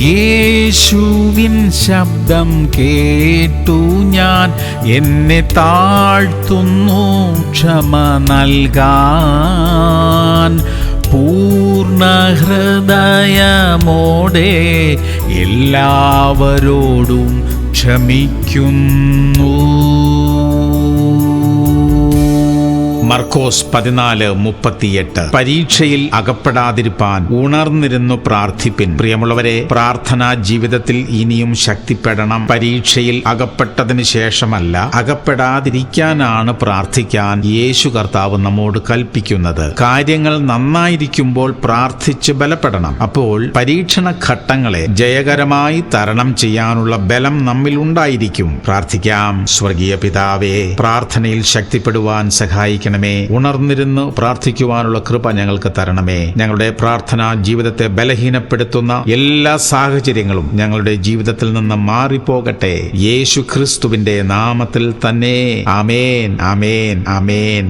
യേശുവിൻ ശബ്ദം കേട്ടു ഞാൻ എന്നെ താഴ്ത്തുന്നു ക്ഷമ നൽകാൻ. പൂർണ്ണ ഹൃദയമോടെ എല്ലാവരോടും ക്ഷമിക്കുന്നു. മർക്കോസ് 14:38. പരീക്ഷയിൽ അകപ്പെടാതിരിപ്പാൻ ഉണർന്നിരുന്നു പ്രാർത്ഥിപ്പിൻ. പ്രിയമുള്ളവരെ, പ്രാർത്ഥനാ ജീവിതത്തിൽ ഇനിയും ശക്തിപ്പെടണം. പരീക്ഷയിൽ അകപ്പെട്ടതിന് ശേഷമല്ല, അകപ്പെടാതിരിക്കാനാണ് പ്രാർത്ഥിക്കാൻ യേശു കർത്താവ് നമ്മോട് കൽപ്പിക്കുന്നത്. കാര്യങ്ങൾ നന്നായിരിക്കുമ്പോൾ പ്രാർത്ഥിച്ച് ബലപ്പെടണം. അപ്പോൾ പരീക്ഷണ ഘട്ടങ്ങളെ ജയകരമായി തരണം ചെയ്യാനുള്ള ബലം നമ്മിൽ ഉണ്ടായിരിക്കും. പ്രാർത്ഥിക്കാം. സ്വർഗീയ പിതാവേ, പ്രാർത്ഥനയിൽ ശക്തിപ്പെടുവാൻ സഹായിക്കണം. ഉണർന്നിരുന്ന് പ്രാർത്ഥിക്കുവാനുള്ള കൃപ ഞങ്ങൾക്ക് തരണമേ. ഞങ്ങളുടെ പ്രാർത്ഥനാ ജീവിതത്തെ ബലഹീനപ്പെടുത്തുന്ന എല്ലാ സാഹചര്യങ്ങളും ഞങ്ങളുടെ ജീവിതത്തിൽ നിന്ന് മാറിപ്പോകട്ടെ. യേശു ക്രിസ്തുവിന്റെ നാമത്തിൽ തന്നെ. ആമേൻ, ആമേൻ, ആമേൻ.